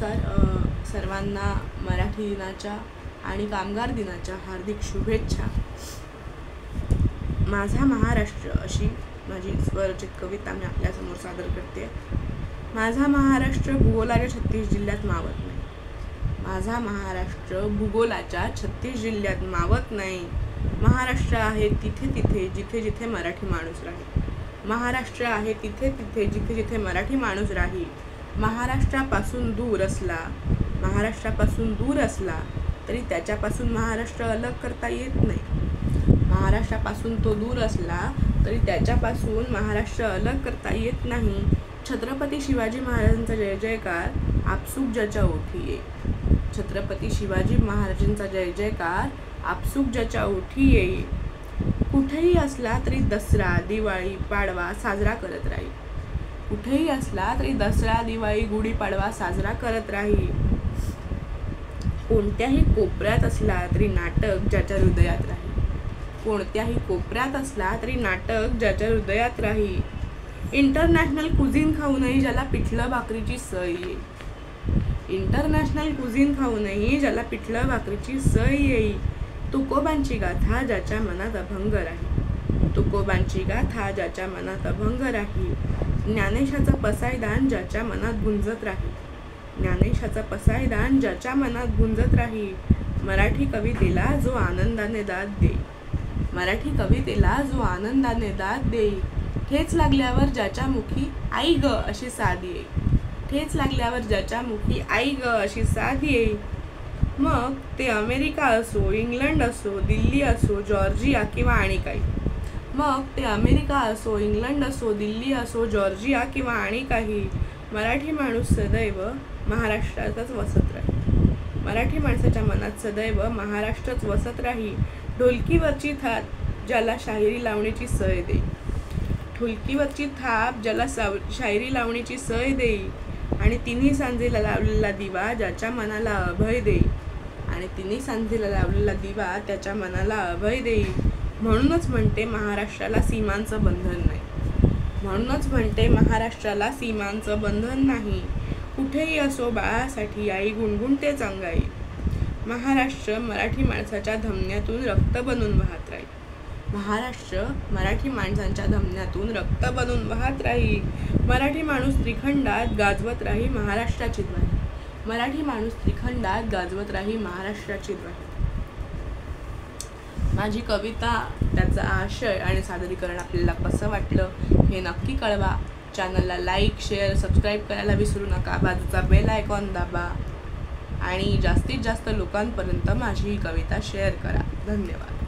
नमस्कार सर्वांना मराठी दिनाच्या आणि कामगार दिनाच्या हार्दिक शुभेच्छा। माझा महाराष्ट्र अशी माझी स्वरचित कविता मी आपल्यासमोर सादर करते। माझा महाराष्ट्र भूगोलाच्या 36 जिल्ह्यात मावत नाही। माझा महाराष्ट्र भूगोलाच्या 36 जिल्ह्यात मावत नाही। महाराष्ट्र आहे तिथे तिथे जिथे जिथे मराठी माणूस राहील। महाराष्ट्र आहे तिथे तिथे जिथे जिथे मराठी माणूस राहील। महाराष्ट्रापासून दूर असला तरी त्याच्यापासून महाराष्ट्र अलग करता येत नाही। महाराष्ट्रापासून तो दूर असला तरी त्याच्यापासून महाराष्ट्र अलग करता येत नाही। छत्रपती शिवाजी महाराजांचा जय जयकार आपसूक ज्याच्या ओठी येई। छत्रपती शिवाजी महाराजांचा जय जयकार आपसूक ज्याच्या ओठी येई। कुठेही असला तरी दसरा दिवाळी पाडवा साजरा करत राहील। कुठेही असला तरी दसरा दिवाळी गुढी पाडवा साजरा करत राहील। कोणत्याही कोपऱ्यात असला तरी नाटक ज्याच्या हृदयात राहील। कोणत्याही कोपऱ्यात असला तरी नाटक ज्याच्या हृदयात राहील। इंटरनॅशनल कुझिन खाऊनही ज्याला पिठलं भाकरीची सय येईल। इंटरनॅशनल कुझिन खाऊनही ज्याला पिठलं भाकरीची सय येईल। तुकोबांची गाथा ज्याच्या मनात अभंग राहील। तुकोबांची गाथा ज्याच्या मनात अभंग राहील। ज्ञानेशाचा पसायदान ज्याच्या मनात गुंजत राहील। ज्ञानेशाचा पसायदान ज्याच्या मनात गुंजत राहील। मराठी कवितेला जो आनंदाने दाद देईल। मराठी कवितेला जो आनंदाने दाद देईल। ठेच लागल्यावर ज्याच्या मुखी आई ग अशी साद येईल। ठेच लागल्यावर ज्याच्या मुखी आई ग अशी साद येईल। मग ते अमेरिका असो इंग्लंड असो दिल्ली असो जॉर्जिया किंवा आणि काही। मग ते अमेरिका असो इंग्लंड असो दिल्ली असो जॉर्जिया किंवा आणि काही। मराठी माणूस सदैव महाराष्ट्रातच वसत राहील। मराठी माणसाच्या मनात सदैव महाराष्ट्रच वसत राहील। ढोलकीवरची थाप ज्याला शाहिरी लावण्याची सय देईल। ढोलकीवरची थाप ज्याला शाहिरी लावण्याची सय देईल। आणि तिन्ही सांजेला लावलेला दिवा ज्याच्या मनाला अभय देईल। आणि तिन्ही सांजेला लावलेला दिवा त्याच्या मनाला अभय देईल। म्हणूनच म्हणते महाराष्ट्राला सीमांचं बंधन नाही। म्हणूनच म्हणते महाराष्ट्राला सीमांचं बंधन नाही। कुठेही असो बाळासाठी आई गुणगुणतेच अंगाई। महाराष्ट्र मराठी माणसाच्या धमन्यातून रक्त बनून वाहत राहील। महाराष्ट्र मराठी माणसांच्या धमन्यातून रक्त बनून वाहत राहील। मराठी माणूस त्रिखंडात गाजवत राहील महाराष्ट्राची ध्वनी। मराठी माणूस त्रिखंडात गाजवत राहील महाराष्ट्राची ध्वनी। माझी कविता त्याचा आशय आणि सादरीकरण आपल्याला कसं वाटलं हे नक्की कळवा। चॅनलला लाईक शेअर सबस्क्राईब करायला विसरू नका। बाजूचा बेल आयकॉन दाबा आणि जास्तीत जास्त लोकांपर्यंत माझी ही कविता शेअर करा। धन्यवाद।